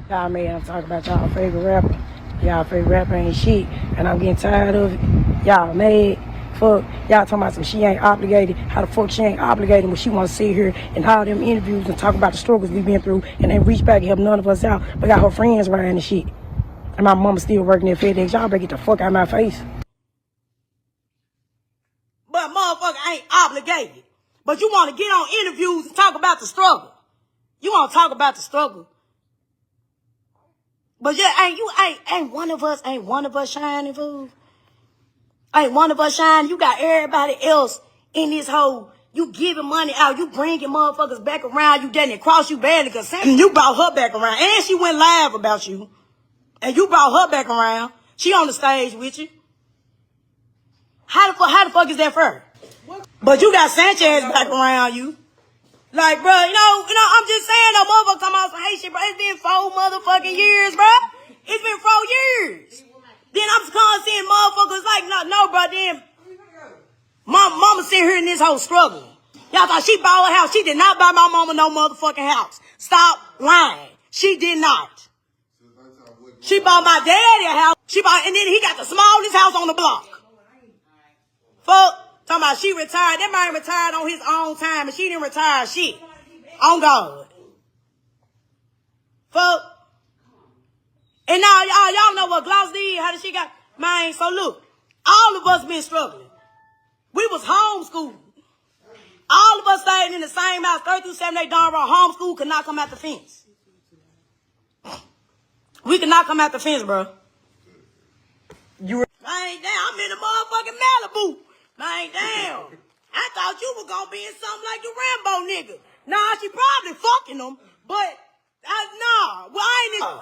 Y'all made I'm talking about y'all favorite rapper. Y'all favorite rapper ain't shit, and I'm getting tired of it. Y'all mad. Fuck, y'all talking about some she ain't obligated. How the fuck she ain't obligated when she want to sit here and all them interviews and talk about the struggles we been through and then reach back and help none of us out, but got her friends riding and shit. And my mama still working at FedEx. Y'all better get the fuck out of my face. But motherfucker ain't obligated. But you want to get on interviews and talk about the struggle. You want to talk about the struggle. But yeah, ain't one of us shining, fool. Ain't one of us shining. You got everybody else in this hole. You giving money out. You bringing motherfuckers back around. You didn't cross you badly because you brought her back around. And she went live about you. And you brought her back around. She on the stage with you. How the fuck is that for her? But you got Sanchez back around you. Like, bro, you know, I'm just saying, no motherfucker come out some hate shit, bro. It's been 4 motherfucking years, bro. It's been 4 years. Then I'm seeing motherfuckers like, no, bro, then mama sitting here in this whole struggle. Y'all thought she bought a house. She did not buy my mama no motherfucking house. Stop lying. She did not. She bought my daddy a house. And then he got the smallest house on the block. Fuck. Talking about she retired. That man retired on his own time and she didn't retire shit. On God. Fuck. And now y'all know what Gloss did, how did she got, man, so look, all of us been struggling. We was homeschooled. All of us staying in the same house, 3rd through 7th, they darn right homeschool could not come out the fence. We could not come out the fence, bro. Man, damn, I'm in the motherfucking Malibu. Man, damn. I thought you were gonna be in something like the Rambo nigga. Nah, she probably fucking them, but nah. Well, I ain't in.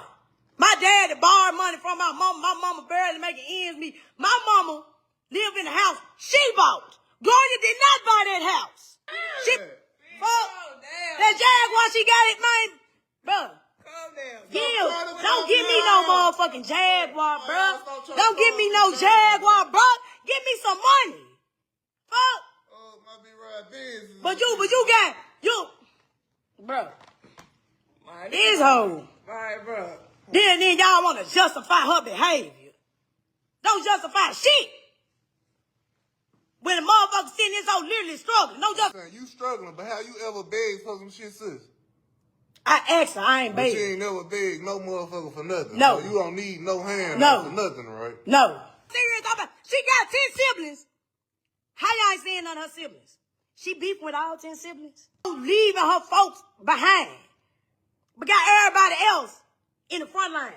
My daddy borrowed money from my mama. My mama barely making ends meet. My mama lived in the house she bought. Gloria did not buy that house. She fuck that Jaguar. She got it, man, bro. Gil, don't give me no motherfucking Jaguar, bro. Don't give me no Jaguar, bro. Give me some money. Fuck. Oh, my be right business. But you got, bro. This hoe. Right, bro. Then y'all want to justify her behavior. Don't justify shit. When a motherfucker sitting this hoe literally struggling. No justify. You struggling, but how you ever begged for some shit, sis? I asked her, I ain't begging. But you ain't never begged no motherfucker for nothing. No. So you don't need no hand for nothing, right? No. She got 10 siblings. How y'all ain't seeing none of her siblings? She beefing with all 10 siblings. Leaving her folks behind. But got everybody else in the front line.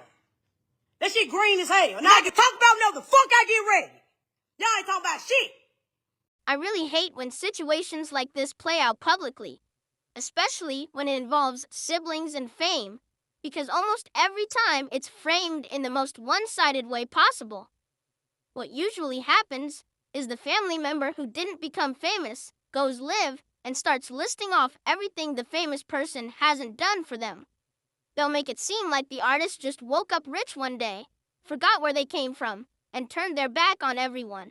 That shit green as hell. Now I can talk about whatever the fuck I get ready. Y'all ain't talking about shit. I really hate when situations like this play out publicly, especially when it involves siblings and fame, because almost every time it's framed in the most one-sided way possible. What usually happens is the family member who didn't become famous goes live and starts listing off everything the famous person hasn't done for them. They'll make it seem like the artist just woke up rich one day, forgot where they came from, and turned their back on everyone.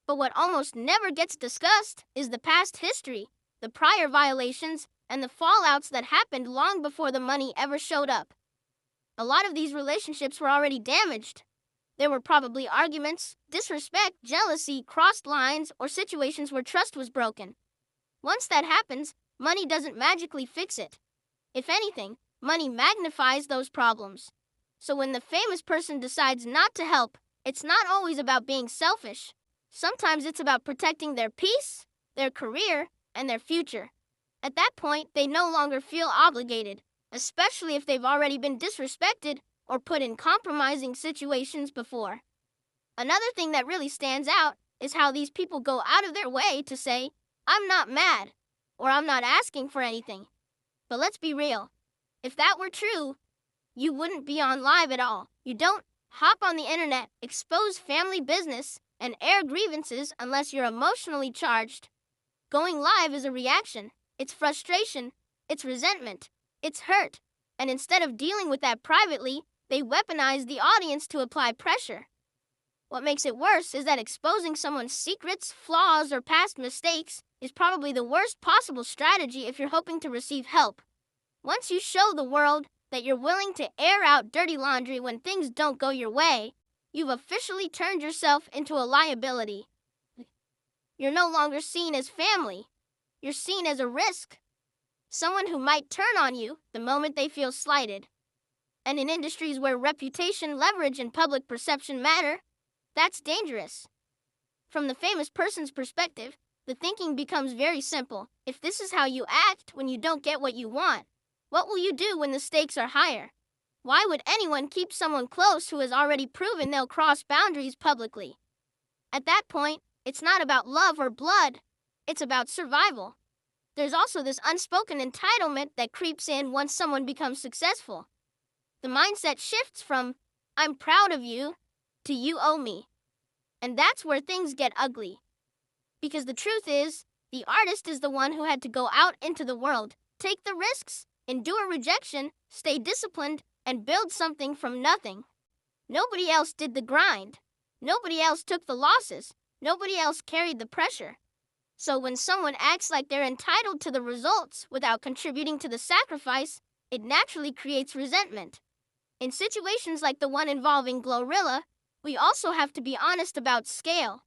But what almost never gets discussed is the past history, the prior violations, and the fallouts that happened long before the money ever showed up. A lot of these relationships were already damaged. There were probably arguments, disrespect, jealousy, crossed lines, or situations where trust was broken. Once that happens, money doesn't magically fix it. If anything, money magnifies those problems. So when the famous person decides not to help, it's not always about being selfish. Sometimes it's about protecting their peace, their career, and their future. At that point, they no longer feel obligated, especially if they've already been disrespected or put in compromising situations before. Another thing that really stands out is how these people go out of their way to say, "I'm not mad," or "I'm not asking for anything." But let's be real. If that were true, you wouldn't be on live at all. You don't hop on the internet, expose family business, and air grievances unless you're emotionally charged. Going live is a reaction. It's frustration. It's resentment. It's hurt. And instead of dealing with that privately, they weaponize the audience to apply pressure. What makes it worse is that exposing someone's secrets, flaws, or past mistakes is probably the worst possible strategy if you're hoping to receive help. Once you show the world that you're willing to air out dirty laundry when things don't go your way, you've officially turned yourself into a liability. You're no longer seen as family. You're seen as a risk. Someone who might turn on you the moment they feel slighted. And in industries where reputation, leverage, and public perception matter, that's dangerous. From the famous person's perspective, the thinking becomes very simple. If this is how you act when you don't get what you want, what will you do when the stakes are higher? Why would anyone keep someone close who has already proven they'll cross boundaries publicly? At that point, it's not about love or blood, it's about survival. There's also this unspoken entitlement that creeps in once someone becomes successful. The mindset shifts from, I'm proud of you, to you owe me. And that's where things get ugly. Because the truth is, the artist is the one who had to go out into the world, take the risks, endure rejection, stay disciplined, and build something from nothing. Nobody else did the grind. Nobody else took the losses. Nobody else carried the pressure. So when someone acts like they're entitled to the results without contributing to the sacrifice, it naturally creates resentment. In situations like the one involving Glorilla, we also have to be honest about scale.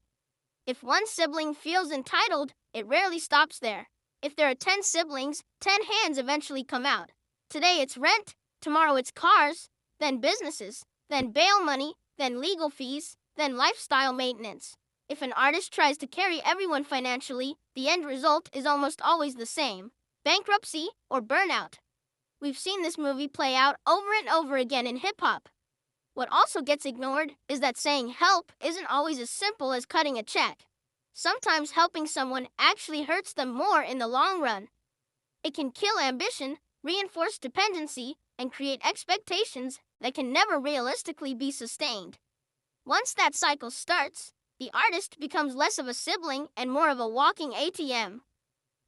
If one sibling feels entitled, it rarely stops there. If there are 10 siblings, 10 hands eventually come out. Today it's rent, tomorrow it's cars, then businesses, then bail money, then legal fees, then lifestyle maintenance. If an artist tries to carry everyone financially, the end result is almost always the same: bankruptcy or burnout. We've seen this movie play out over and over again in hip-hop. What also gets ignored is that saying help isn't always as simple as cutting a check. Sometimes helping someone actually hurts them more in the long run. It can kill ambition, reinforce dependency, and create expectations that can never realistically be sustained. Once that cycle starts, the artist becomes less of a sibling and more of a walking ATM.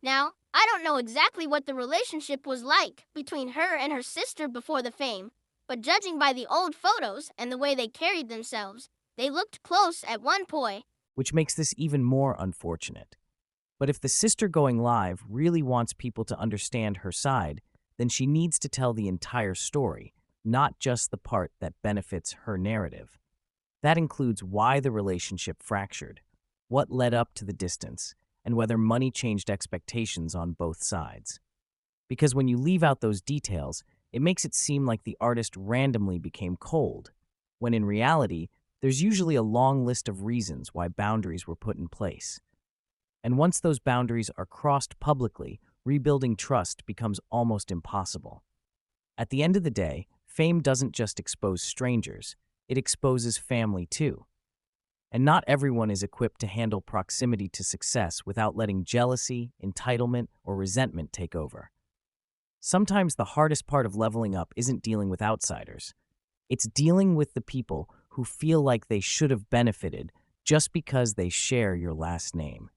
Now, I don't know exactly what the relationship was like between her and her sister before the fame, but judging by the old photos and the way they carried themselves, they looked close at one point. Which makes this even more unfortunate. But if the sister going live really wants people to understand her side, then she needs to tell the entire story, not just the part that benefits her narrative. That includes why the relationship fractured, what led up to the distance, and whether money changed expectations on both sides. Because when you leave out those details, it makes it seem like the artist randomly became cold, when in reality, there's usually a long list of reasons why boundaries were put in place. And once those boundaries are crossed publicly, rebuilding trust becomes almost impossible. At the end of the day, fame doesn't just expose strangers, it exposes family too. And not everyone is equipped to handle proximity to success without letting jealousy, entitlement, or resentment take over. Sometimes the hardest part of leveling up isn't dealing with outsiders. It's dealing with the people who feel like they should have benefited just because they share your last name.